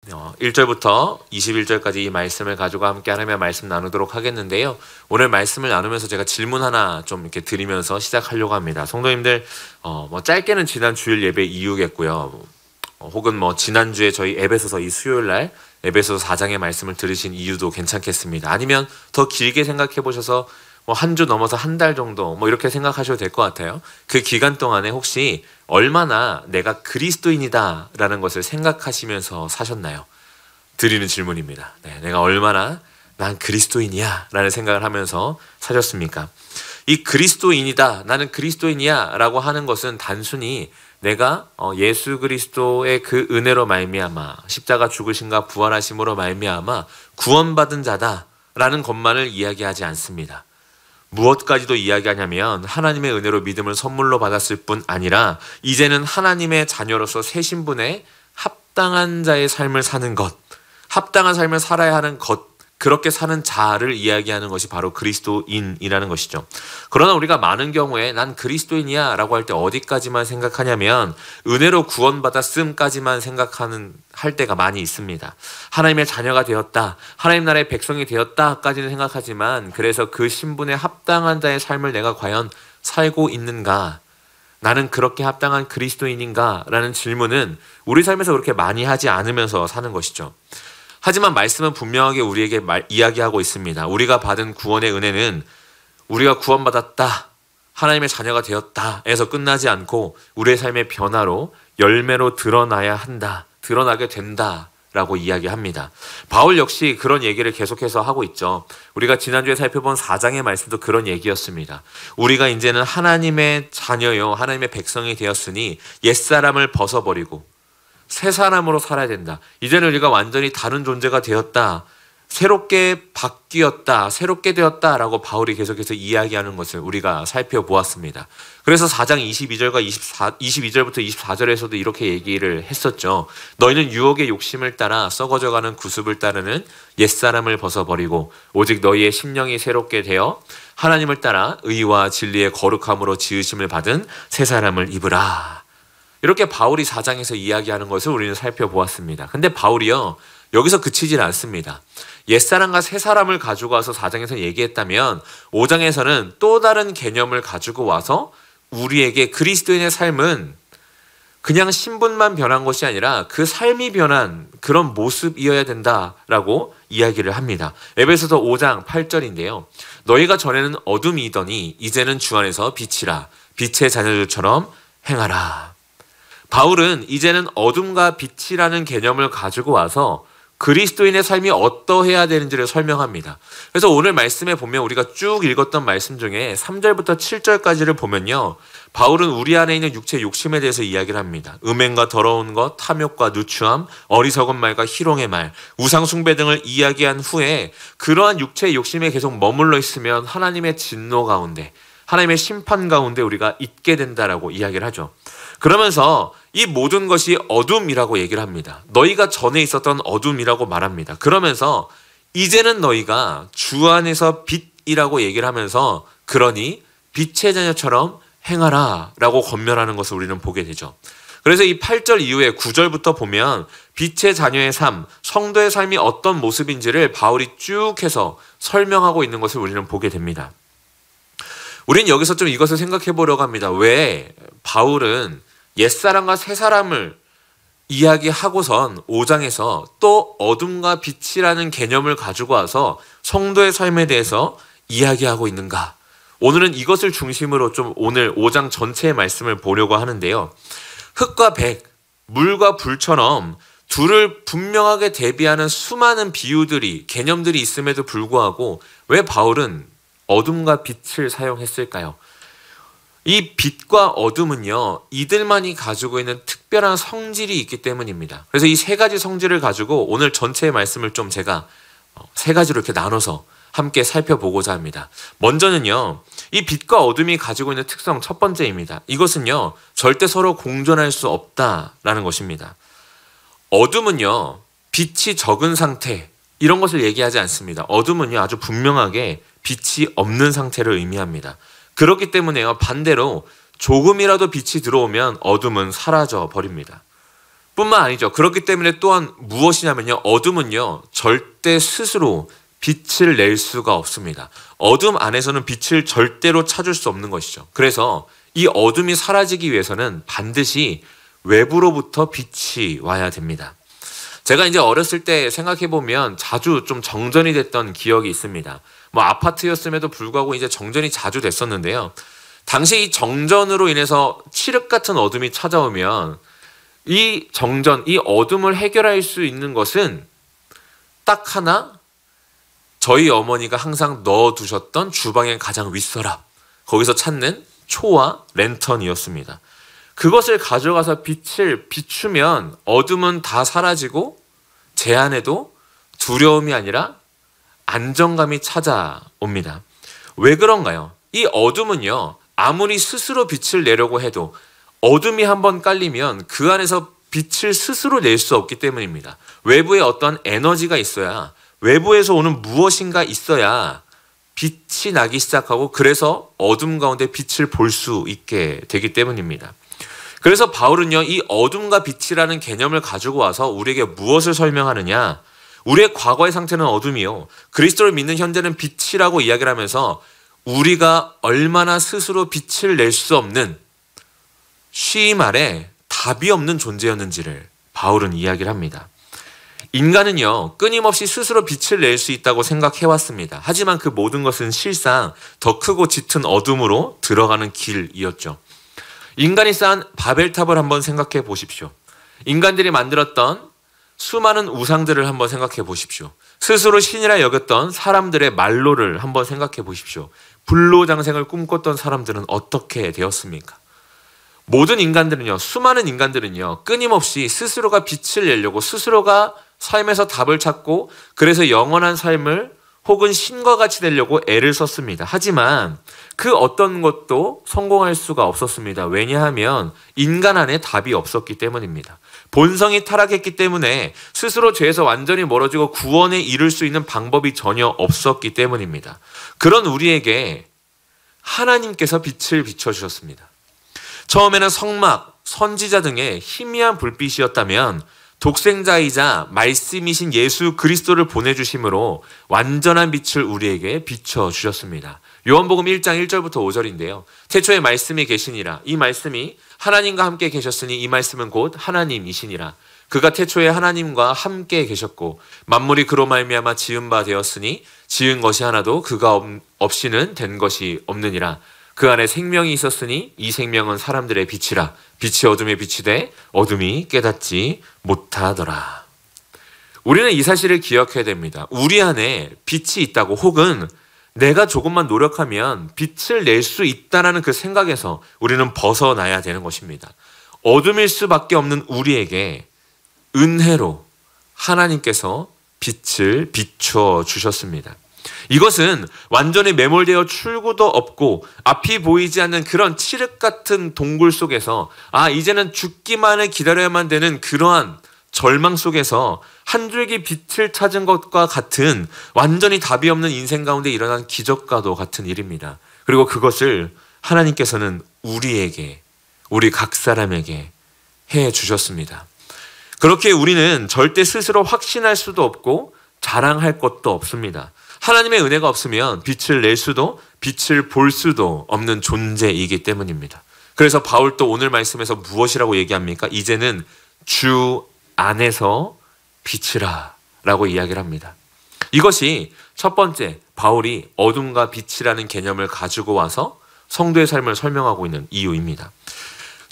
1절부터 21절까지 이 말씀을 가지고 함께 하나님의 말씀 나누도록 하겠는데요. 오늘 말씀을 나누면서 제가 질문 하나 좀 이렇게 드리면서 시작하려고 합니다. 성도님들, 짧게는 지난 주일 예배 이후겠고요. 혹은 지난주에 저희 에베소서 이 수요일날 에베소서 4장의 말씀을 들으신 이유도 괜찮겠습니다. 아니면 더 길게 생각해 보셔서 한 주 넘어서 한 달 정도 이렇게 생각하셔도 될 것 같아요. 그 기간 동안에 혹시 얼마나 내가 그리스도인이다 라는 것을 생각하시면서 사셨나요? 드리는 질문입니다. 내가 얼마나 난 그리스도인이야 라는 생각을 하면서 사셨습니까? 이 그리스도인이다, 나는 그리스도인이야 라고 하는 것은 단순히 내가 예수 그리스도의 그 은혜로 말미암아 십자가 죽으심과 부활하심으로 말미암아 구원받은 자다 라는 것만을 이야기하지 않습니다. 무엇까지도 이야기하냐면 하나님의 은혜로 믿음을 선물로 받았을 뿐 아니라 이제는 하나님의 자녀로서 새 신분에 합당한 자의 삶을 사는 것, 합당한 삶을 살아야 하는 것, 그렇게 사는 자를 이야기하는 것이 바로 그리스도인이라는 것이죠. 그러나 우리가 많은 경우에 난 그리스도인이야 라고 할 때 어디까지만 생각하냐면 은혜로 구원받았음까지만 할 때가 많이 있습니다. 하나님의 자녀가 되었다, 하나님 나라의 백성이 되었다까지는 생각하지만 그래서 그 신분에 합당한 자의 삶을 내가 과연 살고 있는가? 나는 그렇게 합당한 그리스도인인가? 라는 질문은 우리 삶에서 그렇게 많이 하지 않으면서 사는 것이죠. 하지만 말씀은 분명하게 우리에게 이야기하고 있습니다. 우리가 받은 구원의 은혜는 우리가 구원받았다, 하나님의 자녀가 되었다 에서 끝나지 않고 우리의 삶의 변화로 열매로 드러나야 한다, 드러나게 된다 라고 이야기합니다. 바울 역시 그런 얘기를 계속해서 하고 있죠. 우리가 지난주에 살펴본 4장의 말씀도 그런 얘기였습니다. 우리가 이제는 하나님의 자녀요, 하나님의 백성이 되었으니 옛사람을 벗어버리고 새 사람으로 살아야 된다. 이제는 우리가 완전히 다른 존재가 되었다, 새롭게 바뀌었다, 새롭게 되었다 라고 바울이 계속해서 이야기하는 것을 우리가 살펴보았습니다. 그래서 4장 22절부터 24절에서도 이렇게 얘기를 했었죠. 너희는 유혹의 욕심을 따라 썩어져가는 구습을 따르는 옛사람을 벗어버리고 오직 너희의 심령이 새롭게 되어 하나님을 따라 의와 진리의 거룩함으로 지으심을 받은 새 사람을 입으라. 이렇게 바울이 4장에서 이야기하는 것을 우리는 살펴보았습니다. 근데 바울이요, 여기서 그치질 않습니다. 옛사람과 새사람을 가지고 와서 4장에서 얘기했다면 5장에서는 또 다른 개념을 가지고 와서 우리에게 그리스도인의 삶은 그냥 신분만 변한 것이 아니라 그 삶이 변한 그런 모습이어야 된다라고 이야기를 합니다. 에베소서 5장 8절인데요. 너희가 전에는 어둠이더니 이제는 주 안에서 빛이라, 빛의 자녀들처럼 행하라. 바울은 이제는 어둠과 빛이라는 개념을 가지고 와서 그리스도인의 삶이 어떠해야 되는지를 설명합니다. 그래서 오늘 말씀에 보면 우리가 쭉 읽었던 말씀 중에 3절부터 7절까지를 보면요, 바울은 우리 안에 있는 육체의 욕심에 대해서 이야기를 합니다. 음행과 더러운 것, 탐욕과 누추함, 어리석은 말과 희롱의 말, 우상 숭배 등을 이야기한 후에 그러한 육체의 욕심에 계속 머물러 있으면 하나님의 진노 가운데, 하나님의 심판 가운데 우리가 있게 된다라고 이야기를 하죠. 그러면서 이 모든 것이 어둠이라고 얘기를 합니다. 너희가 전에 있었던 어둠이라고 말합니다. 그러면서 이제는 너희가 주 안에서 빛이라고 얘기를 하면서 그러니 빛의 자녀처럼 행하라 라고 권면하는 것을 우리는 보게 되죠. 그래서 이 8절 이후에 9절부터 보면 빛의 자녀의 삶, 성도의 삶이 어떤 모습인지를 바울이 쭉 해서 설명하고 있는 것을 우리는 보게 됩니다. 우린 여기서 좀 이것을 생각해 보려고 합니다. 왜 바울은 옛사람과 새사람을 이야기하고선 5장에서 또 어둠과 빛이라는 개념을 가지고 와서 성도의 삶에 대해서 이야기하고 있는가? 오늘은 이것을 중심으로 좀 오늘 5장 전체의 말씀을 보려고 하는데요. 흙과 백, 물과 불처럼 둘을 분명하게 대비하는 수많은 비유들이, 개념들이 있음에도 불구하고 왜 바울은 어둠과 빛을 사용했을까요? 이 빛과 어둠은요, 이들만이 가지고 있는 특별한 성질이 있기 때문입니다. 그래서 이 세 가지 성질을 가지고 오늘 전체의 말씀을 좀 제가 세 가지로 이렇게 나눠서 함께 살펴보고자 합니다. 먼저는요, 이 빛과 어둠이 가지고 있는 특성 첫 번째입니다. 이것은요, 절대 서로 공존할 수 없다라는 것입니다. 어둠은요, 빛이 적은 상태, 이런 것을 얘기하지 않습니다. 어둠은요, 아주 분명하게 빛이 없는 상태를 의미합니다. 그렇기 때문에요, 반대로 조금이라도 빛이 들어오면 어둠은 사라져 버립니다. 뿐만 아니죠. 그렇기 때문에 또한 무엇이냐면요. 어둠은요. 절대 스스로 빛을 낼 수가 없습니다. 어둠 안에서는 빛을 절대로 찾을 수 없는 것이죠. 그래서 이 어둠이 사라지기 위해서는 반드시 외부로부터 빛이 와야 됩니다. 제가 이제 어렸을 때 생각해보면 자주 좀 정전이 됐던 기억이 있습니다. 뭐 아파트였음에도 불구하고 이제 정전이 자주 됐었는데요. 당시 이 정전으로 인해서 칠흑 같은 어둠이 찾아오면 이 정전, 이 어둠을 해결할 수 있는 것은 딱 하나, 저희 어머니가 항상 넣어두셨던 주방의 가장 윗서랍, 거기서 찾는 초와 랜턴이었습니다. 그것을 가져가서 빛을 비추면 어둠은 다 사라지고 제 안에도 두려움이 아니라 안정감이 찾아옵니다. 왜 그런가요? 이 어둠은요, 아무리 스스로 빛을 내려고 해도 어둠이 한번 깔리면 그 안에서 빛을 스스로 낼 수 없기 때문입니다. 외부에 어떤 에너지가 있어야, 외부에서 오는 무엇인가 있어야 빛이 나기 시작하고, 그래서 어둠 가운데 빛을 볼 수 있게 되기 때문입니다. 그래서 바울은요, 이 어둠과 빛이라는 개념을 가지고 와서 우리에게 무엇을 설명하느냐? 우리의 과거의 상태는 어둠이요, 그리스도를 믿는 현재는 빛이라고 이야기를 하면서 우리가 얼마나 스스로 빛을 낼 수 없는, 쉬이 말해 답이 없는 존재였는지를 바울은 이야기를 합니다. 인간은요, 끊임없이 스스로 빛을 낼 수 있다고 생각해왔습니다. 하지만 그 모든 것은 실상 더 크고 짙은 어둠으로 들어가는 길이었죠. 인간이 쌓은 바벨탑을 한번 생각해 보십시오. 인간들이 만들었던 수많은 우상들을 한번 생각해 보십시오. 스스로 신이라 여겼던 사람들의 말로를 한번 생각해 보십시오. 불로장생을 꿈꿨던 사람들은 어떻게 되었습니까? 모든 인간들은요, 수많은 인간들은요, 끊임없이 스스로가 빛을 내려고, 스스로가 삶에서 답을 찾고, 그래서 영원한 삶을 혹은 신과 같이 되려고 애를 썼습니다. 하지만 그 어떤 것도 성공할 수가 없었습니다. 왜냐하면 인간 안에 답이 없었기 때문입니다. 본성이 타락했기 때문에 스스로 죄에서 완전히 멀어지고 구원에 이를 수 있는 방법이 전혀 없었기 때문입니다. 그런 우리에게 하나님께서 빛을 비춰주셨습니다. 처음에는 성막, 선지자 등의 희미한 불빛이었다면 독생자이자 말씀이신 예수 그리스도를 보내주심으로 완전한 빛을 우리에게 비춰주셨습니다. 요한복음 1장 1절부터 5절인데요. 태초에 말씀이 계시니라. 이 말씀이 하나님과 함께 계셨으니 이 말씀은 곧 하나님이시니라. 그가 태초에 하나님과 함께 계셨고 만물이 그로 말미암아 지은 바 되었으니 지은 것이 하나도 그가 없이는 된 것이 없느니라. 그 안에 생명이 있었으니 이 생명은 사람들의 빛이라. 빛이 어둠에 비치되 어둠이 깨닫지 못하더라. 우리는 이 사실을 기억해야 됩니다. 우리 안에 빛이 있다고, 혹은 내가 조금만 노력하면 빛을 낼 수 있다는 그 생각에서 우리는 벗어나야 되는 것입니다. 어둠일 수밖에 없는 우리에게 은혜로 하나님께서 빛을 비춰 주셨습니다. 이것은 완전히 매몰되어 출구도 없고 앞이 보이지 않는 그런 칠흑 같은 동굴 속에서 이제는 죽기만을 기다려야만 되는 그러한 절망 속에서 한 줄기 빛을 찾은 것과 같은, 완전히 답이 없는 인생 가운데 일어난 기적과도 같은 일입니다. 그리고 그것을 하나님께서는 우리에게, 우리 각 사람에게 해 주셨습니다. 그렇게 우리는 절대 스스로 확신할 수도 없고 자랑할 것도 없습니다. 하나님의 은혜가 없으면 빛을 낼 수도, 빛을 볼 수도 없는 존재이기 때문입니다. 그래서 바울도 오늘 말씀에서 무엇이라고 얘기합니까? 이제는 주 안에서 빛이라 라고 이야기를 합니다. 이것이 첫 번째, 바울이 어둠과 빛이라는 개념을 가지고 와서 성도의 삶을 설명하고 있는 이유입니다.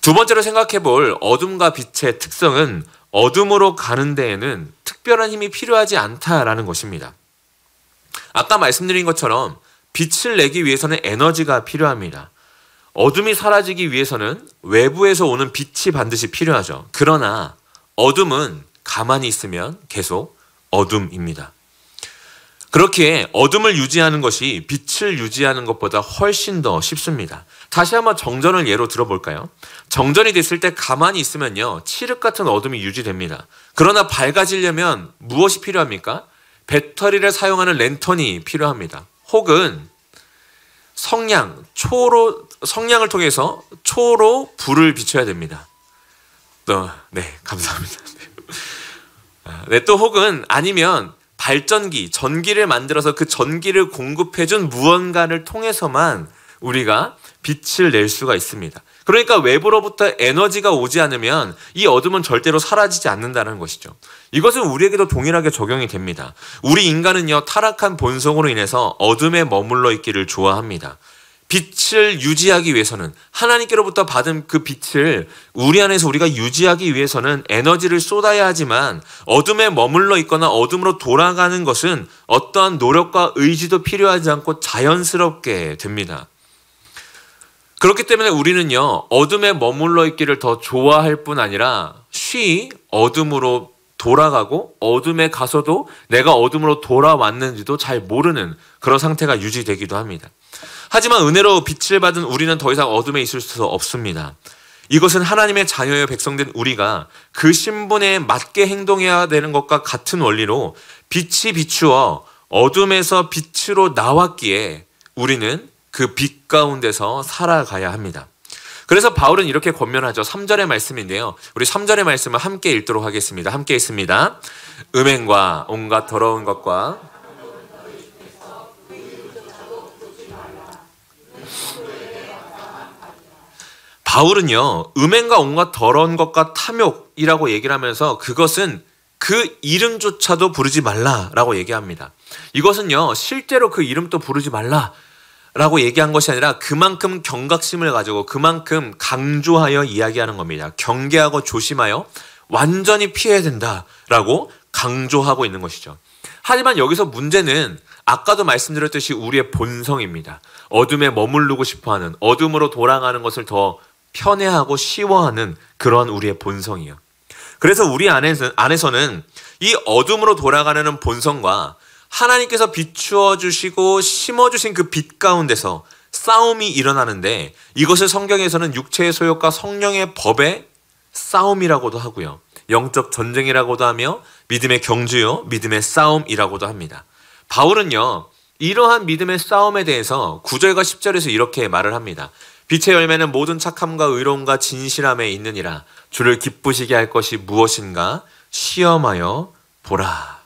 두 번째로 생각해 볼 어둠과 빛의 특성은 어둠으로 가는 데에는 특별한 힘이 필요하지 않다라는 것입니다. 아까 말씀드린 것처럼 빛을 내기 위해서는 에너지가 필요합니다. 어둠이 사라지기 위해서는 외부에서 오는 빛이 반드시 필요하죠. 그러나 어둠은 가만히 있으면 계속 어둠입니다. 그렇기에 어둠을 유지하는 것이 빛을 유지하는 것보다 훨씬 더 쉽습니다. 다시 한번 정전을 예로 들어볼까요? 정전이 됐을 때 가만히 있으면요, 칠흑 같은 어둠이 유지됩니다. 그러나 밝아지려면 무엇이 필요합니까? 배터리를 사용하는 랜턴이 필요합니다. 혹은 성냥을 통해서 초로 불을 비춰야 됩니다. 네, 감사합니다. 네, 또 혹은 아니면 발전기, 전기를 만들어서 그 전기를 공급해준 무언가를 통해서만 우리가 빛을 낼 수가 있습니다. 그러니까 외부로부터 에너지가 오지 않으면 이 어둠은 절대로 사라지지 않는다는 것이죠. 이것은 우리에게도 동일하게 적용이 됩니다. 우리 인간은요, 타락한 본성으로 인해서 어둠에 머물러 있기를 좋아합니다. 빛을 유지하기 위해서는, 하나님께로부터 받은 그 빛을 우리 안에서 우리가 유지하기 위해서는 에너지를 쏟아야 하지만, 어둠에 머물러 있거나 어둠으로 돌아가는 것은 어떠한 노력과 의지도 필요하지 않고 자연스럽게 됩니다. 그렇기 때문에 우리는요, 어둠에 머물러 있기를 더 좋아할 뿐 아니라 쉬이 어둠으로 돌아가고, 어둠에 가서도 내가 어둠으로 돌아왔는지도 잘 모르는 그런 상태가 유지되기도 합니다. 하지만 은혜로 빛을 받은 우리는 더 이상 어둠에 있을 수 없습니다. 이것은 하나님의 자녀여 백성된 우리가 그 신분에 맞게 행동해야 되는 것과 같은 원리로, 빛이 비추어 어둠에서 빛으로 나왔기에 우리는 그 빛 가운데서 살아가야 합니다. 그래서 바울은 이렇게 권면하죠. 3절의 말씀인데요. 우리 3절의 말씀을 함께 읽도록 하겠습니다. 함께 읽습니다. 음행과 온갖 더러운 것과 바울은요, 음행과 온갖 더러운 것과 탐욕이라고 얘기를 하면서 그것은 그 이름조차도 부르지 말라라고 얘기합니다. 이것은요, 실제로 그 이름도 부르지 말라라고 얘기한 것이 아니라 그만큼 경각심을 가지고 그만큼 강조하여 이야기하는 겁니다. 경계하고 조심하여 완전히 피해야 된다라고 강조하고 있는 것이죠. 하지만 여기서 문제는 아까도 말씀드렸듯이 우리의 본성입니다. 어둠에 머무르고 싶어하는, 어둠으로 돌아가는 것을 더 편애하고 쉬워하는 그런 우리의 본성이요. 그래서 우리 안에서는 이 어둠으로 돌아가는 본성과 하나님께서 비추어 주시고 심어 주신 그 빛 가운데서 싸움이 일어나는데, 이것을 성경에서는 육체의 소욕과 성령의 법의 싸움이라고도 하고요, 영적 전쟁이라고도 하며 믿음의 경주요, 믿음의 싸움이라고도 합니다. 바울은요, 이러한 믿음의 싸움에 대해서 9절과 10절에서 이렇게 말을 합니다. 빛의 열매는 모든 착함과 의로움과 진실함에 있느니라. 주를 기쁘시게 할 것이 무엇인가 시험하여 보라.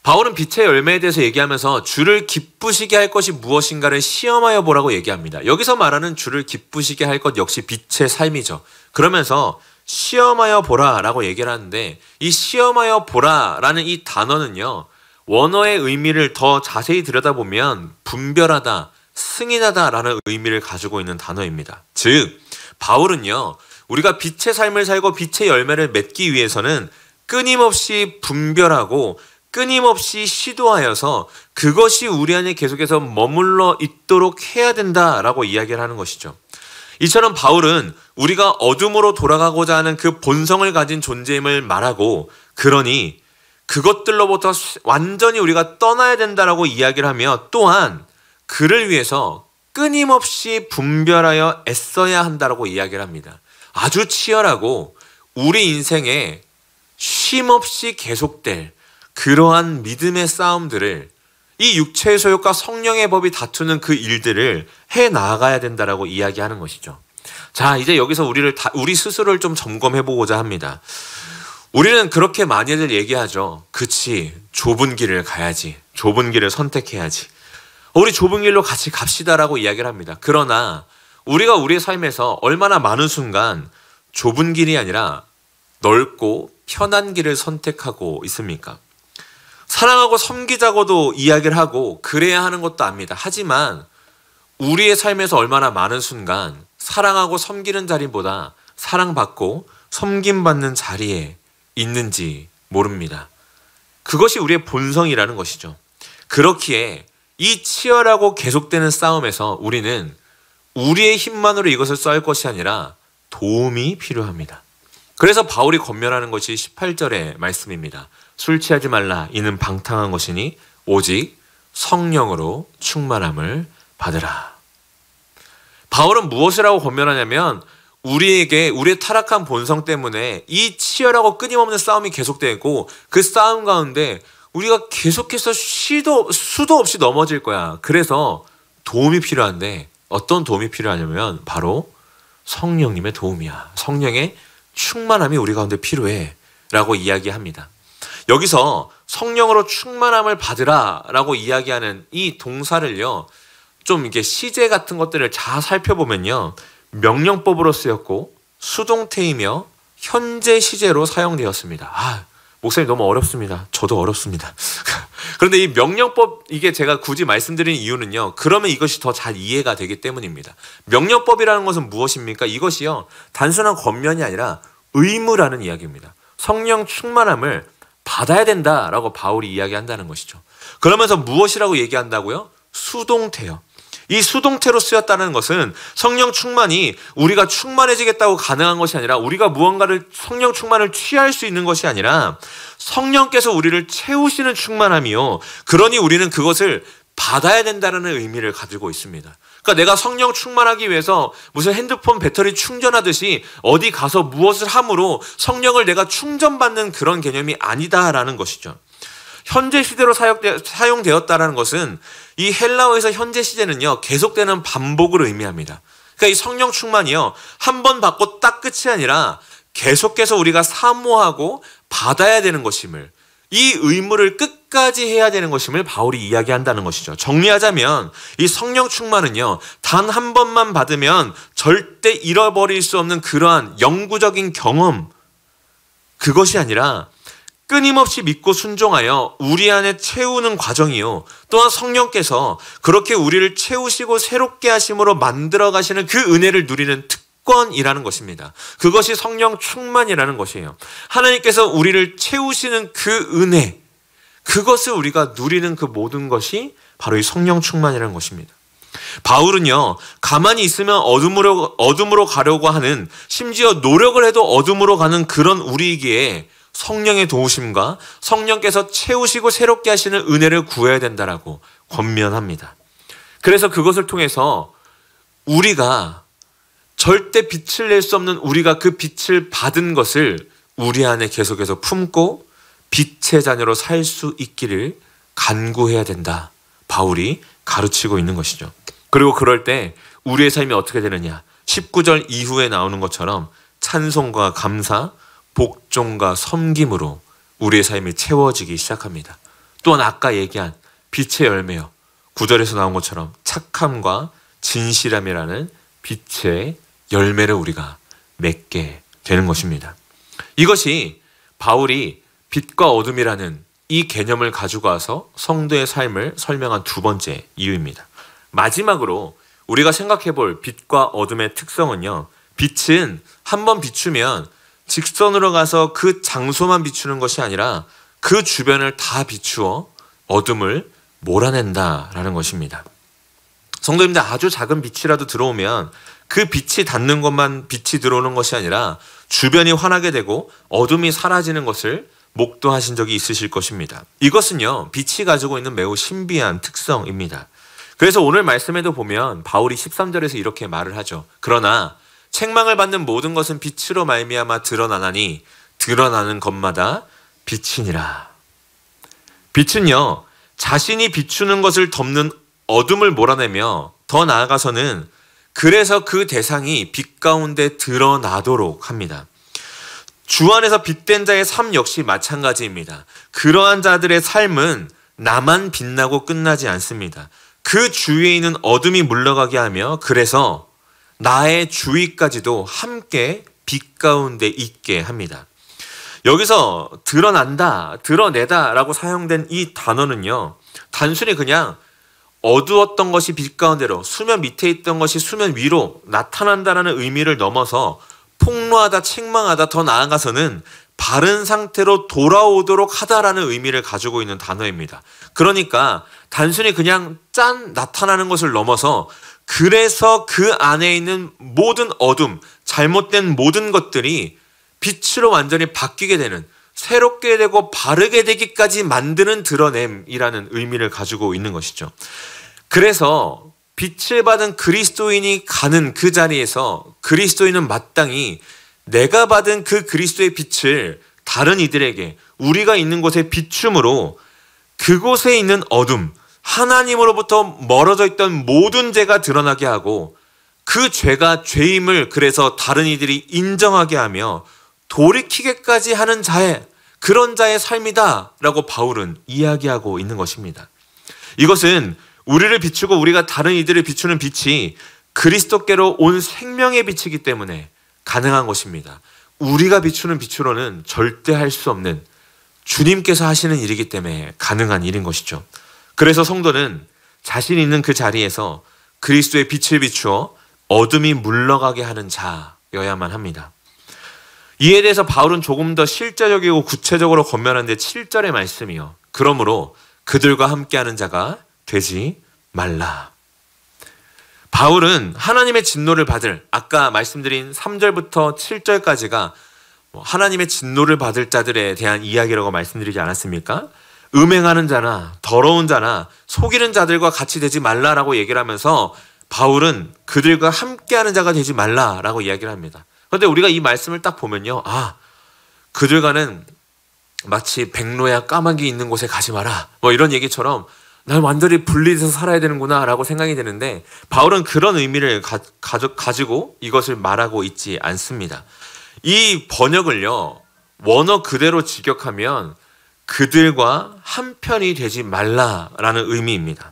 바울은 빛의 열매에 대해서 얘기하면서 주를 기쁘시게 할 것이 무엇인가를 시험하여 보라고 얘기합니다. 여기서 말하는 주를 기쁘시게 할 것 역시 빛의 삶이죠. 그러면서 시험하여 보라 라고 얘기를 하는데, 이 시험하여 보라 라는 이 단어는요, 원어의 의미를 더 자세히 들여다보면 분별하다, 승인하다 라는 의미를 가지고 있는 단어입니다. 즉, 바울은요, 우리가 빛의 삶을 살고 빛의 열매를 맺기 위해서는 끊임없이 분별하고 끊임없이 시도하여서 그것이 우리 안에 계속해서 머물러 있도록 해야 된다라고 이야기를 하는 것이죠. 이처럼 바울은 우리가 어둠으로 돌아가고자 하는 그 본성을 가진 존재임을 말하고, 그러니 그것들로부터 완전히 우리가 떠나야 된다라고 이야기를 하며, 또한 그를 위해서 끊임없이 분별하여 애써야 한다라고 이야기를 합니다. 아주 치열하고 우리 인생에 쉼없이 계속될 그러한 믿음의 싸움들을, 이 육체의 소욕과 성령의 법이 다투는 그 일들을 해 나가야 된다라고 이야기하는 것이죠. 자, 이제 여기서 우리 스스로를 좀 점검해 보고자 합니다. 우리는 그렇게 많이들 얘기하죠. 그치, 좁은 길을 가야지, 좁은 길을 선택해야지, 우리 좁은 길로 같이 갑시다라고 이야기를 합니다. 그러나 우리가 우리의 삶에서 얼마나 많은 순간 좁은 길이 아니라 넓고 편한 길을 선택하고 있습니까? 사랑하고 섬기자고도 이야기를 하고 그래야 하는 것도 압니다. 하지만 우리의 삶에서 얼마나 많은 순간 사랑하고 섬기는 자리보다 사랑받고 섬김받는 자리에 있는지 모릅니다. 그것이 우리의 본성이라는 것이죠. 그렇기에 이 치열하고 계속되는 싸움에서 우리는 우리의 힘만으로 이것을 싸울 것이 아니라 도움이 필요합니다. 그래서 바울이 권면하는 것이 18절의 말씀입니다. 술 취하지 말라, 이는 방탕한 것이니 오직 성령으로 충만함을 받으라. 바울은 무엇을 하고 권면하냐면, 우리에게 우리의 타락한 본성 때문에 이 치열하고 끊임없는 싸움이 계속되고, 그 싸움 가운데 우리가 계속해서 수도 없이 넘어질 거야. 그래서 도움이 필요한데, 어떤 도움이 필요하냐면 바로 성령님의 도움이야. 성령의 충만함이 우리 가운데 필요해 라고 이야기합니다. 여기서 성령으로 충만함을 받으라 라고 이야기하는 이 동사를요, 좀 이게 시제 같은 것들을 잘 살펴보면요, 명령법으로 쓰였고 수동태이며 현재 시제로 사용되었습니다. 목사님 너무 어렵습니다. 저도 어렵습니다. 그런데 이 명령법, 이게 제가 굳이 말씀드린 이유는요, 그러면 이것이 더 잘 이해가 되기 때문입니다. 명령법이라는 것은 무엇입니까? 이것이요, 단순한 권면이 아니라 의무라는 이야기입니다. 성령 충만함을 받아야 된다라고 바울이 이야기한다는 것이죠. 그러면서 무엇이라고 얘기한다고요? 수동태요. 이 수동태로 쓰였다는 것은 성령 충만이 우리가 충만해지겠다고 가능한 것이 아니라, 우리가 무언가를 성령 충만을 취할 수 있는 것이 아니라 성령께서 우리를 채우시는 충만함이요, 그러니 우리는 그것을 받아야 된다는 의미를 가지고 있습니다. 그러니까 내가 성령 충만하기 위해서 무슨 핸드폰 배터리 충전하듯이 어디 가서 무엇을 함으로 성령을 내가 충전받는 그런 개념이 아니다라는 것이죠. 현재 시대로 사용되었다라는 것은, 이 헬라어에서 현재 시제는요, 계속되는 반복을 의미합니다. 그러니까 이 성령 충만이요, 한 번 받고 딱 끝이 아니라 계속해서 우리가 사모하고 받아야 되는 것임을, 이 의무를 끝까지 해야 되는 것임을 바울이 이야기한다는 것이죠. 정리하자면 이 성령 충만은요, 단 한 번만 받으면 절대 잃어버릴 수 없는 그러한 영구적인 경험, 그것이 아니라 끊임없이 믿고 순종하여 우리 안에 채우는 과정이요, 또한 성령께서 그렇게 우리를 채우시고 새롭게 하심으로 만들어 가시는 그 은혜를 누리는 특권이라는 것입니다. 그것이 성령 충만이라는 것이에요. 하나님께서 우리를 채우시는 그 은혜, 그것을 우리가 누리는 그 모든 것이 바로 이 성령 충만이라는 것입니다. 바울은요, 가만히 있으면 어둠으로 가려고 하는, 심지어 노력을 해도 어둠으로 가는 그런 우리에게 성령의 도우심과 성령께서 채우시고 새롭게 하시는 은혜를 구해야 된다라고 권면합니다. 그래서 그것을 통해서 우리가 절대 빛을 낼 수 없는, 우리가 그 빛을 받은 것을 우리 안에 계속해서 품고 빛의 자녀로 살 수 있기를 간구해야 된다, 바울이 가르치고 있는 것이죠. 그리고 그럴 때 우리의 삶이 어떻게 되느냐, 19절 이후에 나오는 것처럼 찬송과 감사, 복종과 섬김으로 우리의 삶이 채워지기 시작합니다. 또한 아까 얘기한 빛의 열매요, 9절에서 나온 것처럼 착함과 진실함이라는 빛의 열매를 우리가 맺게 되는 것입니다. 이것이 바울이 빛과 어둠이라는 이 개념을 가지고 와서 성도의 삶을 설명한 두 번째 이유입니다. 마지막으로 우리가 생각해 볼 빛과 어둠의 특성은요, 빛은 한번 비추면 직선으로 가서 그 장소만 비추는 것이 아니라 그 주변을 다 비추어 어둠을 몰아낸다라는 것입니다. 성도님들, 아주 작은 빛이라도 들어오면 그 빛이 닿는 것만 빛이 들어오는 것이 아니라 주변이 환하게 되고 어둠이 사라지는 것을 목도하신 적이 있으실 것입니다. 이것은요, 빛이 가지고 있는 매우 신비한 특성입니다. 그래서 오늘 말씀에도 보면 바울이 13절에서 이렇게 말을 하죠. 그러나 책망을 받는 모든 것은 빛으로 말미암아 드러나나니 드러나는 것마다 빛이니라. 빛은요, 자신이 비추는 것을 덮는 어둠을 몰아내며, 더 나아가서는 그래서 그 대상이 빛 가운데 드러나도록 합니다. 주 안에서 빛된 자의 삶 역시 마찬가지입니다. 그러한 자들의 삶은 나만 빛나고 끝나지 않습니다. 그 주위에 있는 어둠이 물러가게 하며, 그래서 나의 주위까지도 함께 빛 가운데 있게 합니다. 여기서 드러난다, 드러내다 라고 사용된 이 단어는요, 단순히 그냥 어두웠던 것이 빛 가운데로, 수면 밑에 있던 것이 수면 위로 나타난다라는 의미를 넘어서 폭로하다, 책망하다, 더 나아가서는 바른 상태로 돌아오도록 하다라는 의미를 가지고 있는 단어입니다. 그러니까 단순히 그냥 짠 나타나는 것을 넘어서, 그래서 그 안에 있는 모든 어둠, 잘못된 모든 것들이 빛으로 완전히 바뀌게 되는, 새롭게 되고 바르게 되기까지 만드는 드러냄이라는 의미를 가지고 있는 것이죠. 그래서 빛을 받은 그리스도인이 가는 그 자리에서 그리스도인은 마땅히 내가 받은 그 그리스도의 빛을 다른 이들에게, 우리가 있는 곳에 비춤으로 그곳에 있는 어둠, 하나님으로부터 멀어져 있던 모든 죄가 드러나게 하고 그 죄가 죄임을 그래서 다른 이들이 인정하게 하며 돌이키게까지 하는 그런 자의 삶이다라고 바울은 이야기하고 있는 것입니다. 이것은 우리를 비추고 우리가 다른 이들을 비추는 빛이 그리스도께로 온 생명의 빛이기 때문에 가능한 것입니다. 우리가 비추는 빛으로는 절대 할 수 없는 주님께서 하시는 일이기 때문에 가능한 일인 것이죠. 그래서 성도는 자신 있는 그 자리에서 그리스도의 빛을 비추어 어둠이 물러가게 하는 자여야만 합니다. 이에 대해서 바울은 조금 더 실제적이고 구체적으로 권면하는데 7절의 말씀이요. 그러므로 그들과 함께하는 자가 되지 말라. 바울은 하나님의 진노를 받을, 아까 말씀드린 3절부터 7절까지가 하나님의 진노를 받을 자들에 대한 이야기라고 말씀드리지 않았습니까? 음행하는 자나 더러운 자나 속이는 자들과 같이 되지 말라라고 얘기를 하면서 바울은 그들과 함께하는 자가 되지 말라라고 이야기를 합니다. 그런데 우리가 이 말씀을 딱 보면요, 그들과는 마치 백로야 까마귀 있는 곳에 가지 마라 이런 얘기처럼 난 완전히 분리돼서 살아야 되는구나 라고 생각이 되는데, 바울은 그런 의미를 가지고 이것을 말하고 있지 않습니다. 이 번역을요, 원어 그대로 직역하면 그들과 한편이 되지 말라라는 의미입니다.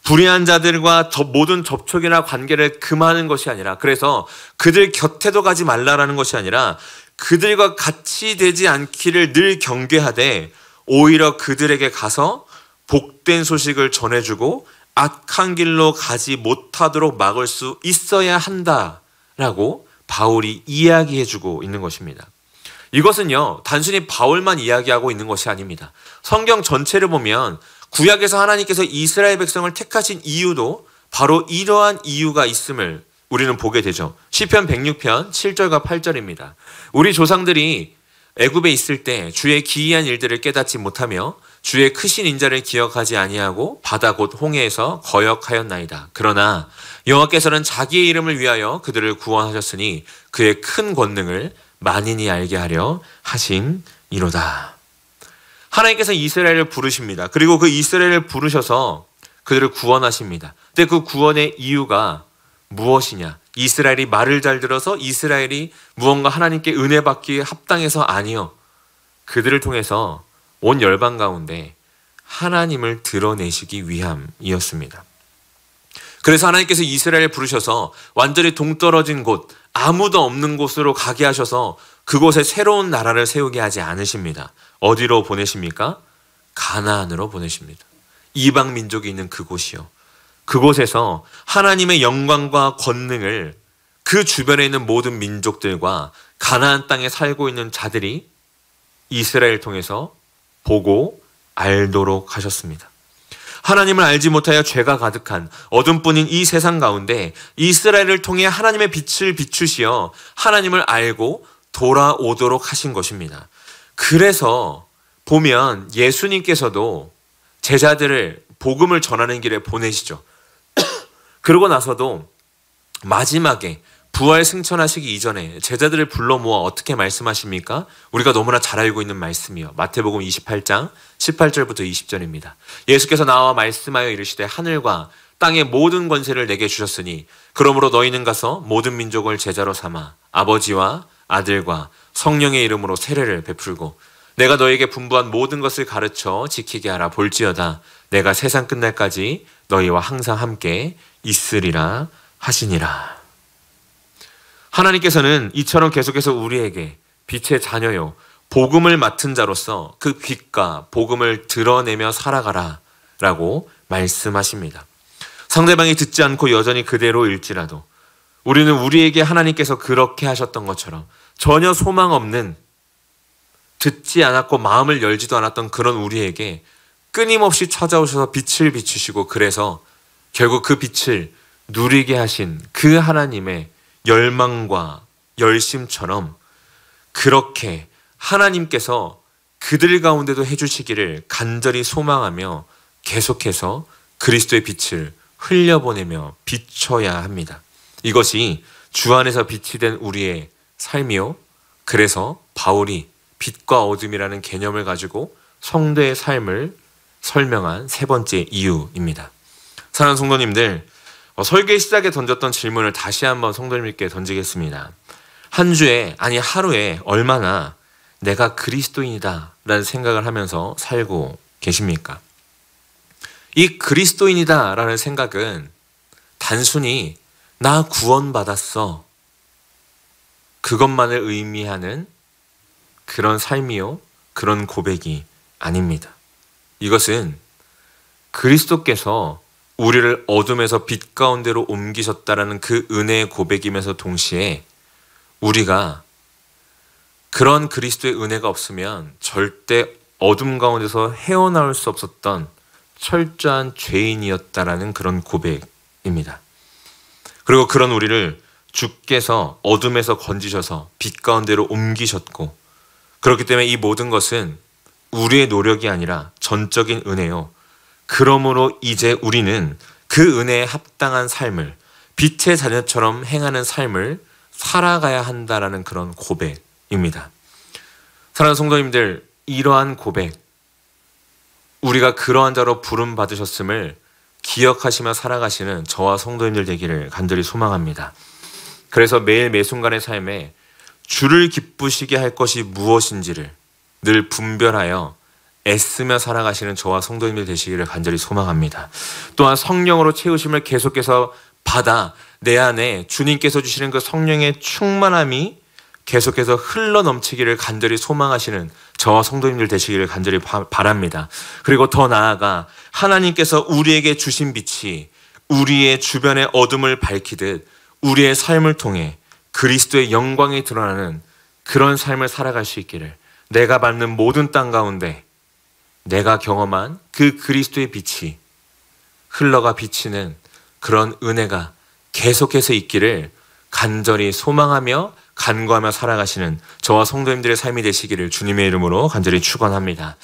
불의한 자들과 모든 접촉이나 관계를 금하는 것이 아니라, 그래서 그들 곁에도 가지 말라라는 것이 아니라 그들과 같이 되지 않기를 늘 경계하되 오히려 그들에게 가서 복된 소식을 전해주고 악한 길로 가지 못하도록 막을 수 있어야 한다라고 바울이 이야기해주고 있는 것입니다. 이것은요, 단순히 바울만 이야기하고 있는 것이 아닙니다. 성경 전체를 보면 구약에서 하나님께서 이스라엘 백성을 택하신 이유도 바로 이러한 이유가 있음을 우리는 보게 되죠. 시편 106편 7절과 8절입니다. 우리 조상들이 애굽에 있을 때 주의 기이한 일들을 깨닫지 못하며 주의 크신 인자를 기억하지 아니하고 바다 곧 홍해에서 거역하였나이다. 그러나 여호와께서는 자기의 이름을 위하여 그들을 구원하셨으니 그의 큰 권능을 만인이 알게 하려 하심이로다. 하나님께서 이스라엘을 부르십니다. 그리고 그 이스라엘을 부르셔서 그들을 구원하십니다. 근데 그 구원의 이유가 무엇이냐? 이스라엘이 말을 잘 들어서 이스라엘이 무언가 하나님께 은혜 받기에 합당해서 아니요. 그들을 통해서 온 열방 가운데 하나님을 드러내시기 위함이었습니다. 그래서 하나님께서 이스라엘을 부르셔서 완전히 동떨어진 곳, 아무도 없는 곳으로 가게 하셔서 그곳에 새로운 나라를 세우게 하지 않으십니다. 어디로 보내십니까? 가나안으로 보내십니다. 이방 민족이 있는 그곳이요. 그곳에서 하나님의 영광과 권능을 그 주변에 있는 모든 민족들과 가나안 땅에 살고 있는 자들이 이스라엘을 통해서 보고 알도록 하셨습니다. 하나님을 알지 못하여 죄가 가득한 어둠뿐인 이 세상 가운데 이스라엘을 통해 하나님의 빛을 비추시어 하나님을 알고 돌아오도록 하신 것입니다. 그래서 보면 예수님께서도 제자들을 복음을 전하는 길에 보내시죠. 그러고 나서도 마지막에 부활 승천하시기 이전에 제자들을 불러 모아 어떻게 말씀하십니까? 우리가 너무나 잘 알고 있는 말씀이요. 마태복음 28장 18절부터 20절입니다. 예수께서 나와 말씀하여 이르시되 하늘과 땅의 모든 권세를 내게 주셨으니 그러므로 너희는 가서 모든 민족을 제자로 삼아 아버지와 아들과 성령의 이름으로 세례를 베풀고 내가 너에게 분부한 모든 것을 가르쳐 지키게 하라. 볼지어다 내가 세상 끝날까지 너희와 항상 함께 있으리라 하시니라. 하나님께서는 이처럼 계속해서 우리에게 빛의 자녀요 복음을 맡은 자로서 그 빛과 복음을 드러내며 살아가라 라고 말씀하십니다. 상대방이 듣지 않고 여전히 그대로일지라도 우리는 우리에게 하나님께서 그렇게 하셨던 것처럼 전혀 소망 없는, 듣지 않았고 마음을 열지도 않았던 그런 우리에게 끊임없이 찾아오셔서 빛을 비추시고, 그래서 결국 그 빛을 누리게 하신 그 하나님의 열망과 열심처럼 그렇게 하나님께서 그들 가운데도 해주시기를 간절히 소망하며 계속해서 그리스도의 빛을 흘려보내며 비춰야 합니다. 이것이 주 안에서 빛이 된 우리의 삶이요. 그래서 바울이 빛과 어둠이라는 개념을 가지고 성도의 삶을 설명한 세 번째 이유입니다. 사랑하는 성도님들, 설계 시작에 던졌던 질문을 다시 한번 성도님께 던지겠습니다. 한 주에, 아니 하루에 얼마나 내가 그리스도인이다 라는 생각을 하면서 살고 계십니까? 이 그리스도인이다 라는 생각은 단순히 나 구원받았어 그것만을 의미하는 그런 삶이요, 그런 고백이 아닙니다. 이것은 그리스도께서 우리를 어둠에서 빛 가운데로 옮기셨다라는 그 은혜의 고백이면서 동시에 우리가 그런 그리스도의 은혜가 없으면 절대 어둠 가운데서 헤어나올 수 없었던 철저한 죄인이었다라는 그런 고백입니다. 그리고 그런 우리를 주께서 어둠에서 건지셔서 빛 가운데로 옮기셨고, 그렇기 때문에 이 모든 것은 우리의 노력이 아니라 전적인 은혜요. 그러므로 이제 우리는 그 은혜에 합당한 삶을, 빛의 자녀처럼 행하는 삶을 살아가야 한다라는 그런 고백입니다. 사랑하는 성도님들, 이러한 고백, 우리가 그러한 자로 부름 받으셨음을 기억하시며 살아가시는 저와 성도님들 되기를 간절히 소망합니다. 그래서 매일 매순간의 삶에 주를 기쁘시게 할 것이 무엇인지를 늘 분별하여 애쓰며 살아가시는 저와 성도님들 되시기를 간절히 소망합니다. 또한 성령으로 채우심을 계속해서 받아 내 안에 주님께서 주시는 그 성령의 충만함이 계속해서 흘러넘치기를 간절히 소망하시는 저와 성도님들 되시기를 간절히 바랍니다. 그리고 더 나아가 하나님께서 우리에게 주신 빛이 우리의 주변의 어둠을 밝히듯 우리의 삶을 통해 그리스도의 영광이 드러나는 그런 삶을 살아갈 수 있기를, 내가 밟는 모든 땅 가운데 내가 경험한 그 그리스도의 빛이 흘러가 비치는 그런 은혜가 계속해서 있기를 간절히 소망하며 간구하며 살아가시는 저와 성도님들의 삶이 되시기를 주님의 이름으로 간절히 축원합니다.